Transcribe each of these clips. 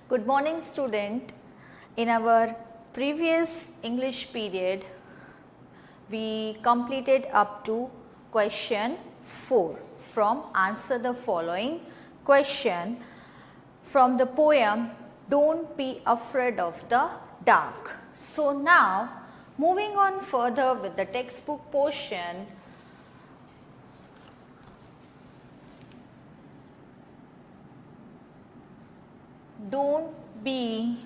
Good morning, student. In our previous English period, we completed up to question 4 from answer the following question from the poem Don't Be Afraid of the Dark. So now moving on further with the textbook portion, don't be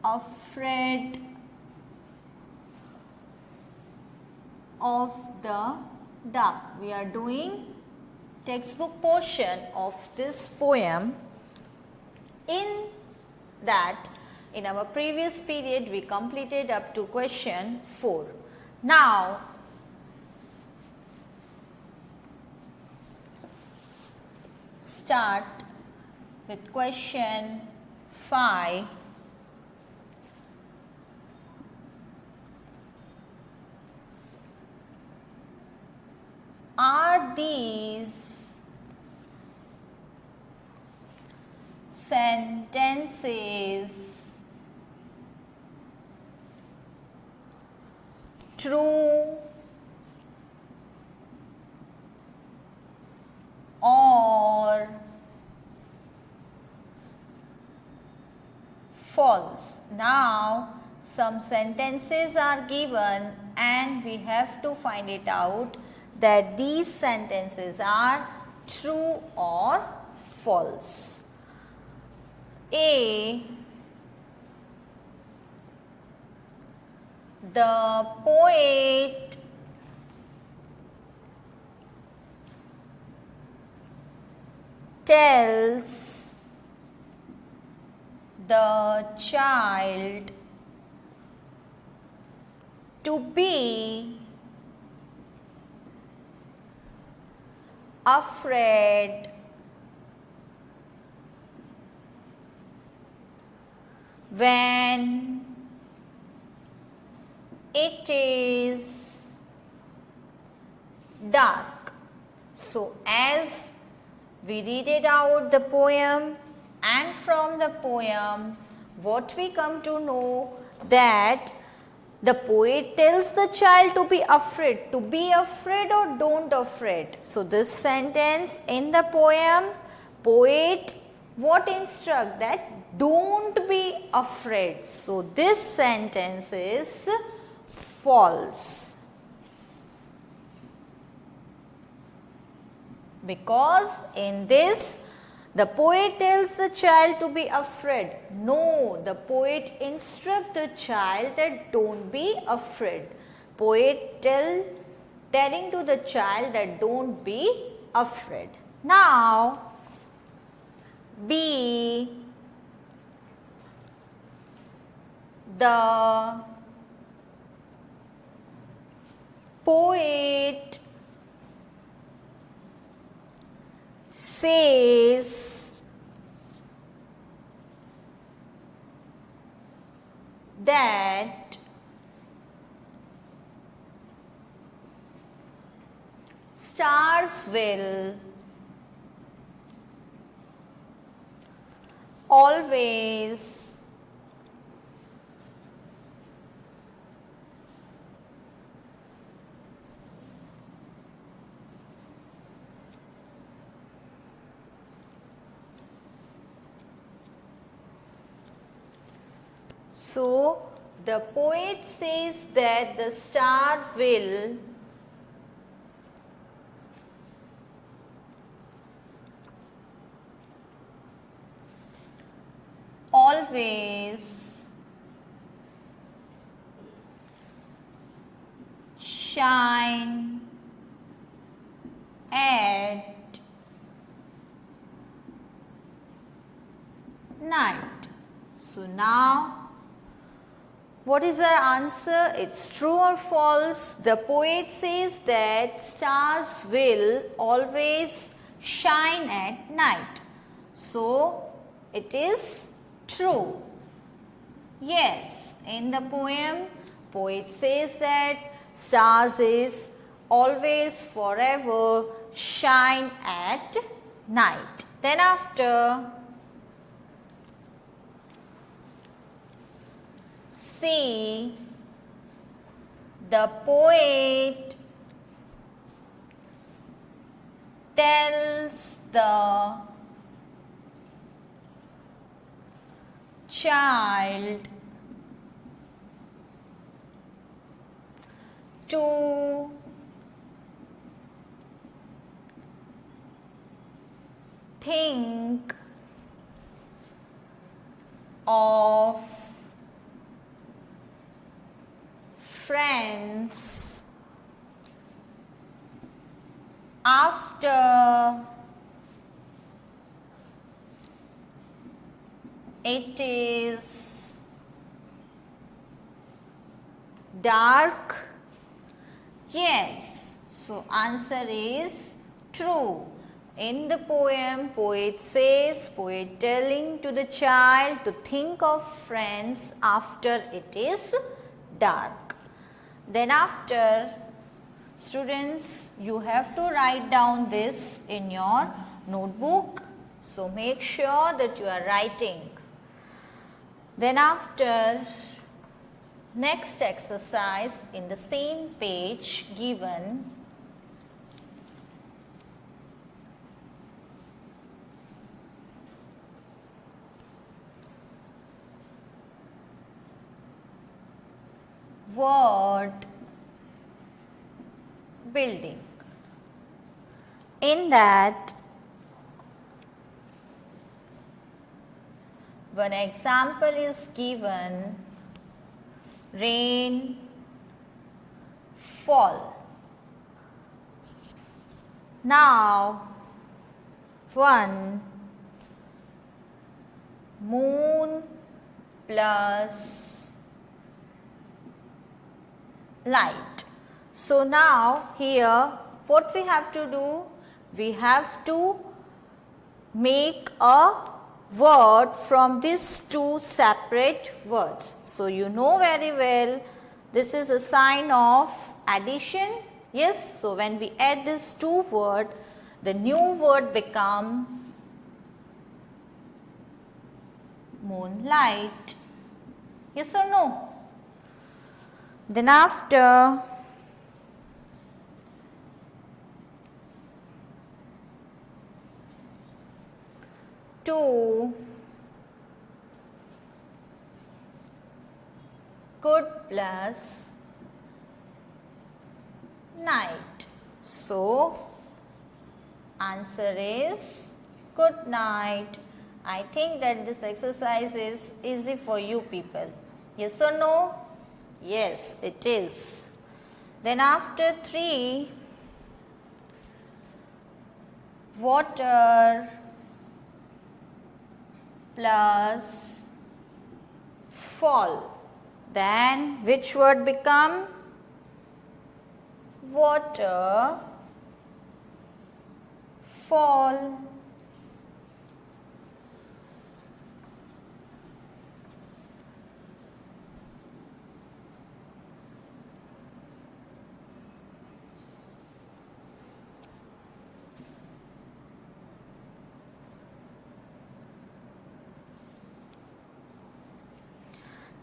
afraid of the dark. We are doing textbook portion of this poem. In that, in our previous period, we completed up to question 4. Now, start with question 5. Are these sentences true or false? Now some sentences are given and we have to find it out that these sentences are true or false. A. The poet tells the child to be afraid when it is dark. So as we read it out the poem, and from the poem what we come to know that the poet tells the child to be afraid or don't afraid. So this sentence in the poem, poet what instruct that don't be afraid. So this sentence is false, because in this the poet tells the child to be afraid. No, the poet instructs the child that don't be afraid. Poet telling to the child that don't be afraid. Now, B. The poet says that stars will always So, the poet says that the star will always shine at night. So now what is our answer? It's true or false? The poet says that stars will always shine at night. So it is true. Yes, in the poem, poet says that stars is always forever shine at night. Then after, see the poet tells the child to think of friends after it is dark? Yes. So answer is true. In the poem, poet says, poet telling to the child to think of friends after it is dark. Then after, students, you have to write down this in your notebook. So make sure that you are writing. Then after, next exercise in the same page given, word building. In that, one example is given, rain fall. Now, one, moon plus light. So now here what we have to do? We have to make a word from these two separate words. So you know very well this is a sign of addition. Yes, so when we add these two words, the new word become moonlight. Yes or no? Then after, two, good plus night. So answer is good night. I think that this exercise is easy for you people. Yes or no? Yes, it is. Then after, three, water plus fall. Then which word become? Water fall.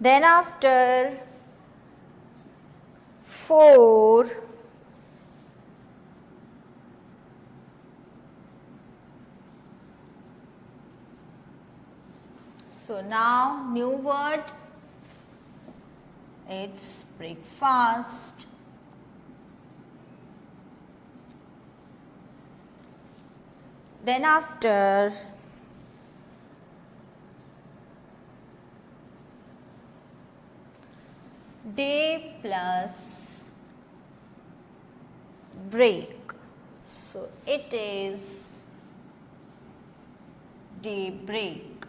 Then after, four, so now new word, it's breakfast. Then after, day plus break. So it is daybreak.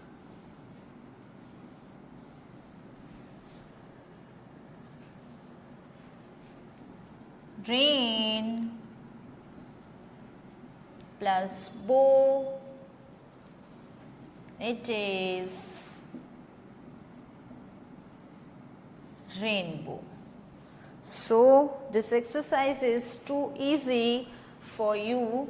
Rain plus bow. It is rainbow. So this exercise is too easy for you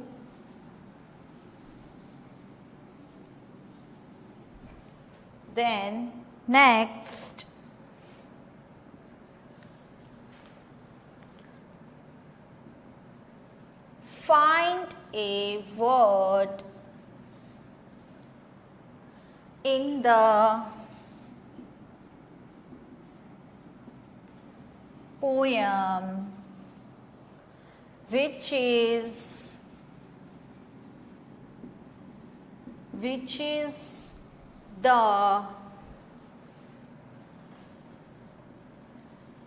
Then next, find a word in the poem which is the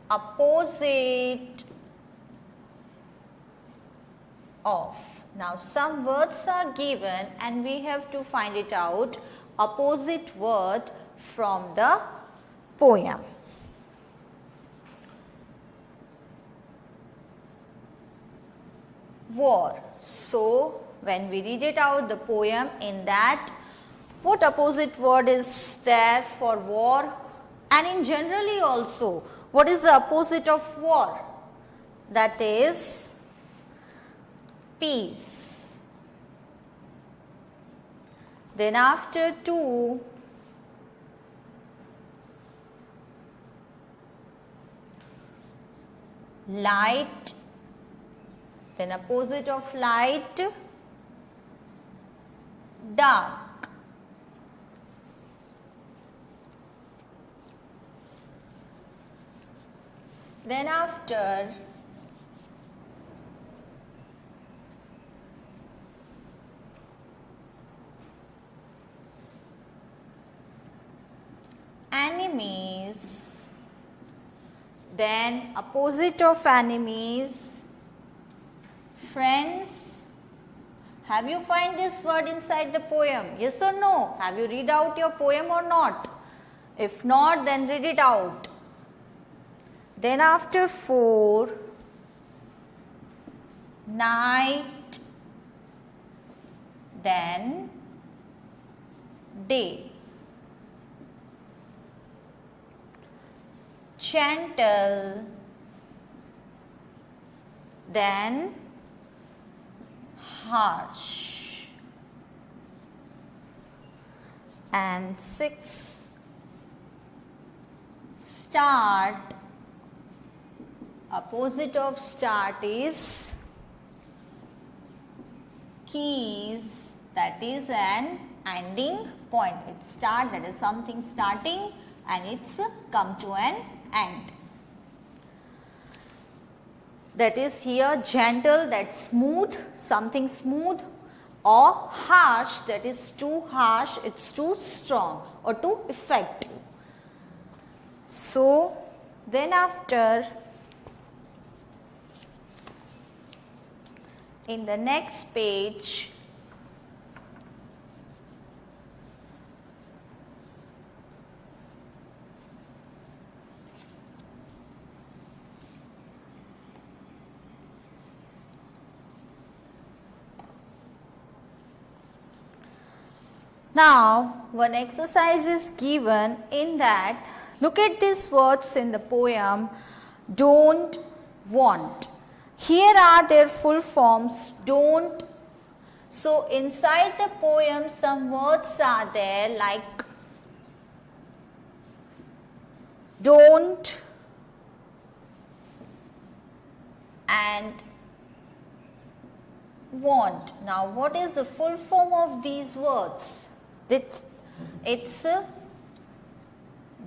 opposite of. Now some words are given and we have to find it out, opposite word from the poem. War. So when we read it out, the poem, in that what opposite word is there for war, and in generally also what is the opposite of war? That is peace. Then after 2, light. Then opposite of light, dark. Then after enemies, then opposite of enemies, friends. Have you find this word inside the poem? Yes or no? Have you read out your poem or not? If not, then read it out. Then after 4, night, then day. Gentle, then harsh. And 6, start. Opposite of start is keys, that is an ending point. It's start, that is something starting, and it's come to an end. That is here gentle, that's smooth, something smooth, or harsh, that is too harsh, it's too strong or too effective. So then after, in the next page, now one exercise is given in that, look at these words in the poem, don't, want. Here are their full forms, don't. So inside the poem some words are there like don't and want. Now what is the full form of these words? It's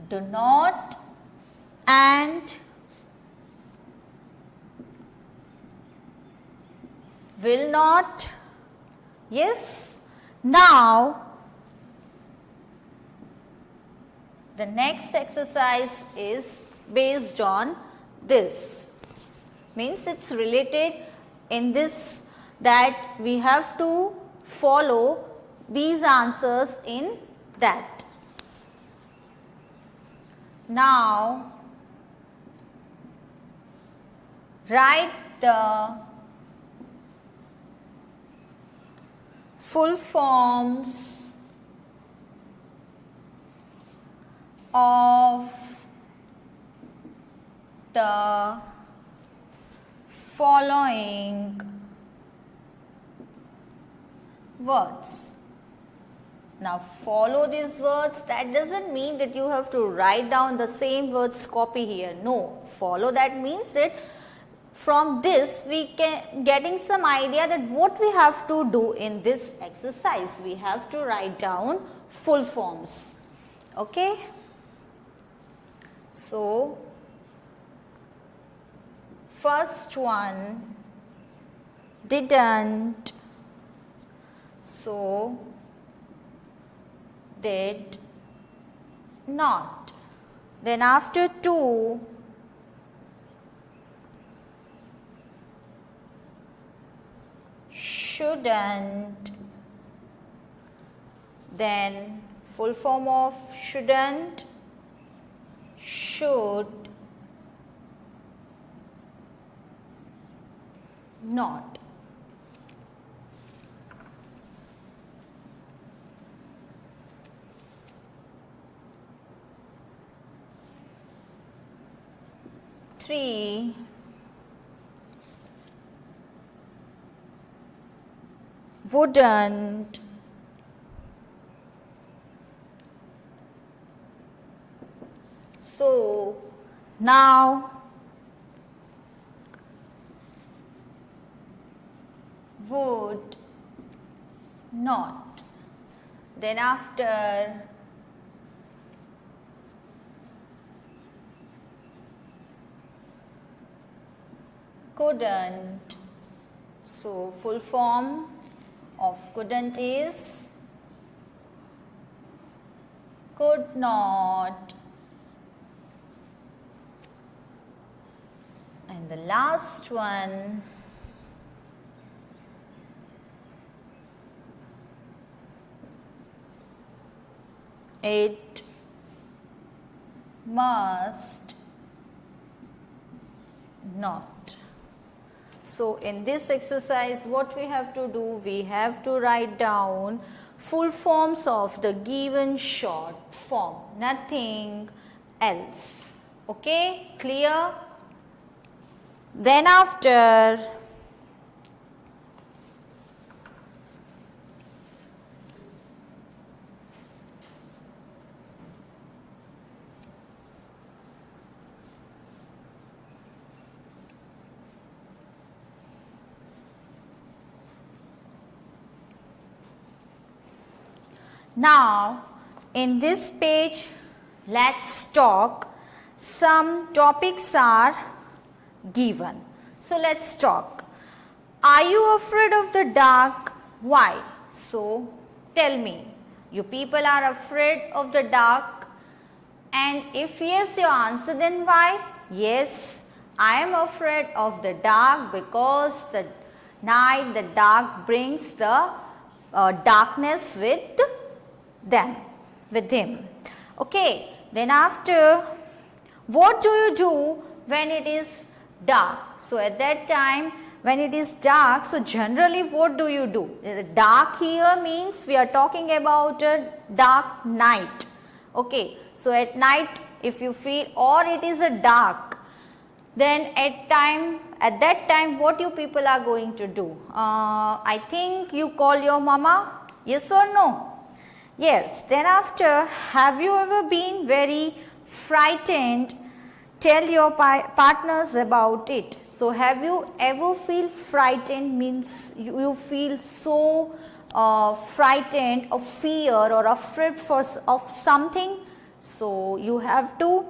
do not and will not. Yes. Now the next exercise is based on this. Means it's related in this, that we have to follow these answers in that. Now write the full forms of the following words. Now follow these words. That doesn't mean that you have to write down the same words copy here. No, follow that means that from this we can getting some idea that what we have to do in this exercise. We have to write down full forms. Okay. So first one, didn't, so did not. Then after two, shouldn't. Then full form of shouldn't, should not. Three, wouldn't. So now would not. Then after couldn't. So full form of couldn't is could not. And the last one, it must not. So in this exercise what we have to do, we have to write down full forms of the given short form, nothing else. Okay, clear? Then after now in this page let's talk. Some topics are given. So let's talk. Are you afraid of the dark? Why? So tell me, you people are afraid of the dark? And if yes your answer, then why? Yes, I am afraid of the dark because the night, the dark brings the darkness with him. Okay, then after, what do you do when it is dark? So at that time when it is dark, so generally what do you do? Dark here means we are talking about a dark night. Okay, so at night if you feel or it is a dark, then at that time what you people are going to do? I think you call your mama, yes or no? Yes. Then after, have you ever been very frightened? Tell your partners about it. So have you ever feel frightened means you feel so frightened or fear or afraid of something. So you have to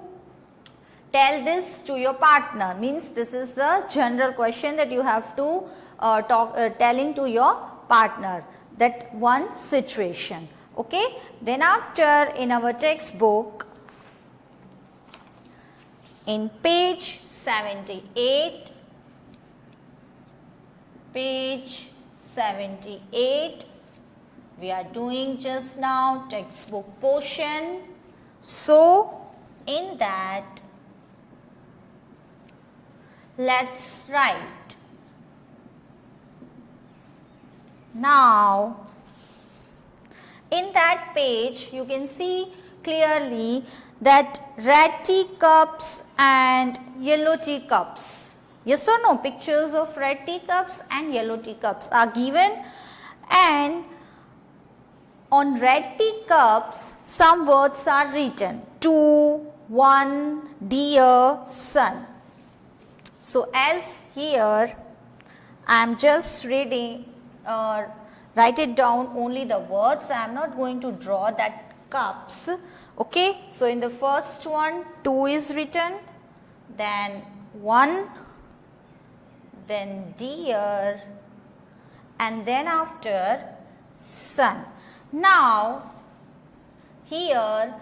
tell this to your partner, means this is the general question that you have to telling to your partner, that one situation. Okay. Then after, in our textbook, in page 78, we are doing just now textbook portion. So in that, let's write. Now in that page you can see clearly that red teacups and yellow teacups. Yes or no? Pictures of red teacups and yellow teacups are given, and on red teacups, some words are written. 2, 1, dear, son. So as here, I am just reading, write it down only the words. I am not going to draw that cups. Okay. So in the first one, 2 is written, then 1, then dear, and then after son. Now here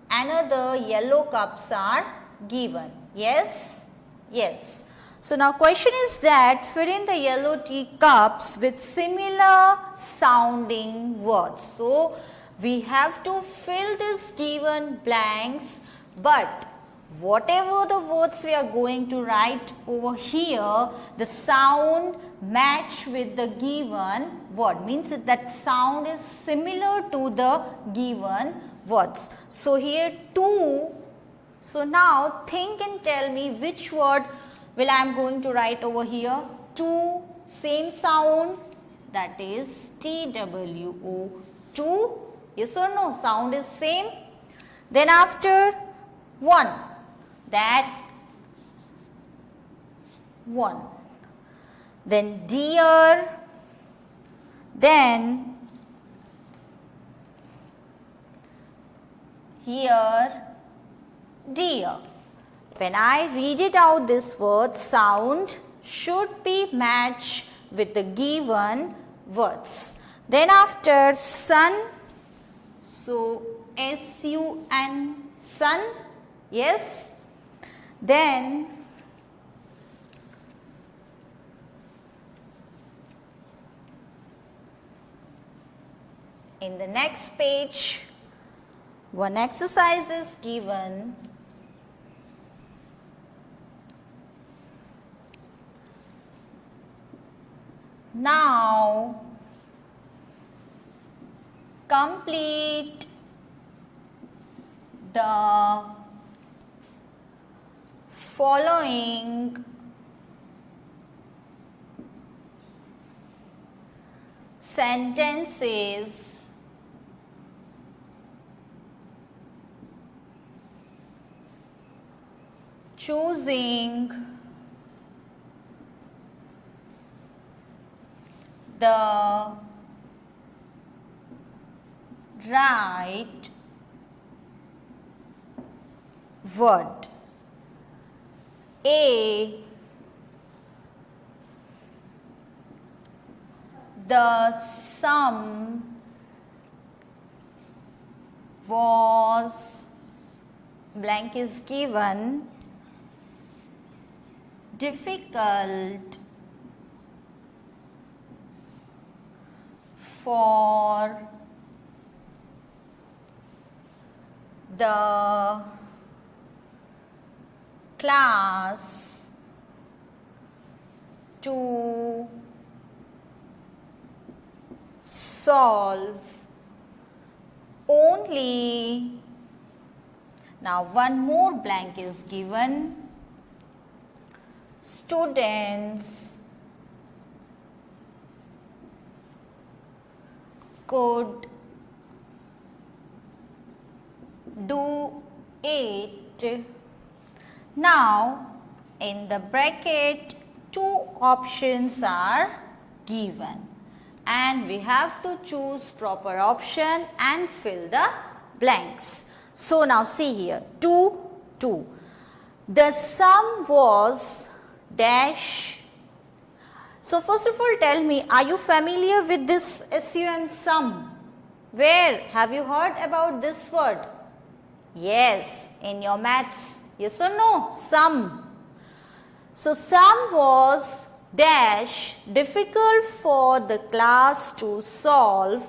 another yellow cups are given. Yes? Yes. So now question is that fill in the yellow teacups with similar sounding words. So we have to fill these given blanks, but whatever the words we are going to write over here, the sound match with the given word, means that sound is similar to the given words. So here 2, so now think and tell me which word will I am going to write over here. 2, same sound, that is TWO, 2, yes or no, sound is same. Then after 1, that 1, then dear, then here dear. When I read it out, this word sound should be matched with the given words. Then after son, so SUN, son, yes. Then in the next page, one exercise is given. Now complete the following sentences choosing the right word. A, the sum was, blank is given, difficult for the class to solve only. Now one more blank is given. Students could do it. Now in the bracket 2 options are given and we have to choose proper option and fill the blanks. So now see here, 2, 2. The sum was dash. So first of all tell me, are you familiar with this SUM, sum? Where have you heard about this word? Yes, in your maths. Yes or no? Sum. So sum was dash, difficult for the class to solve,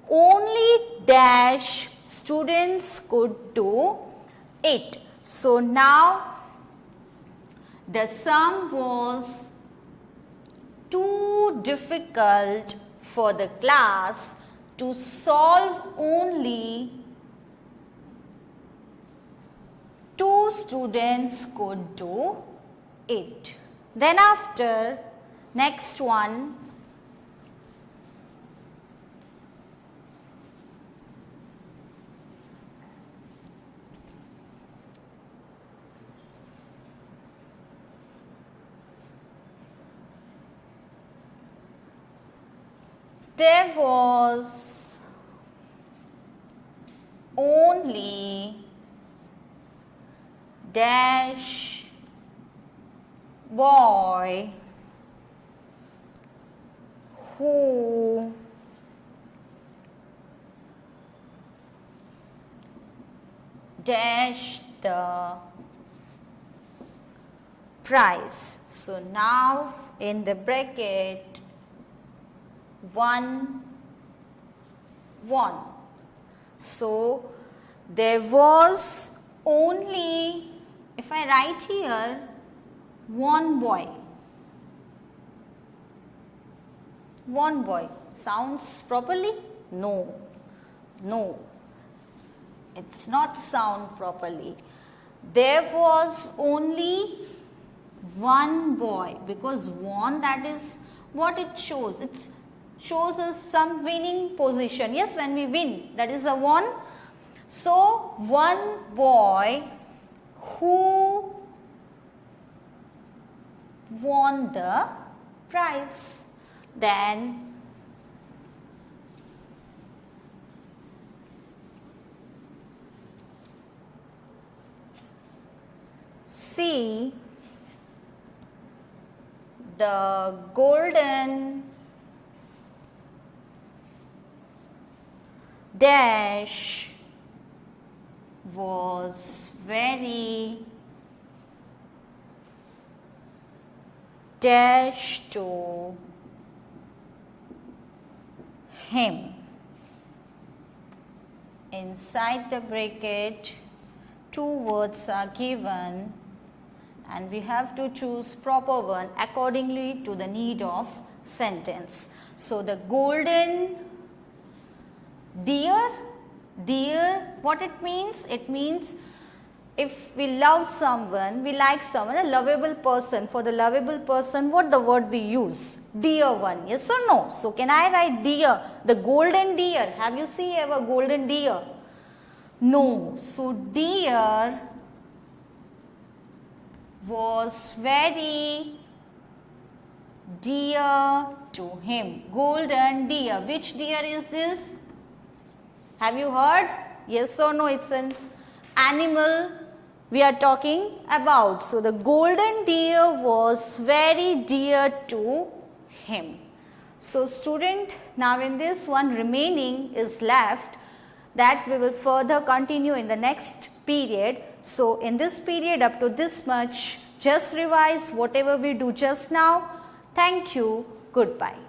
only dash students could do it. So now the sum was too difficult for the class to solve, only 2 students could do it. Then after, next one, there was only dash boy who dash the price. So now in the bracket 1 won. So there was only, if I write here, one boy. One boy. Sounds properly? No. No. It's not sound properly. There was only one boy, because won, that is what it shows. It shows us some winning position. Yes, when we win, that is a won. So one boy who won the prize. Then see the golden dash was very dash to him. Inside the bracket, two words are given and we have to choose proper one accordingly to the need of sentence. So the golden deer, what it means? It means if we love someone, we like someone, a lovable person. For the lovable person, what the word we use? Dear one, yes or no? So can I write deer? The golden deer. Have you seen ever golden deer? No. So deer was very dear to him. Golden deer. Which deer is this? Have you heard? Yes or no? It's an animal we are talking about. So the golden deer was very dear to him. So student, now in this one remaining is left, that we will further continue in the next period. So in this period up to this much, just revise whatever we do just now. Thank you. Goodbye.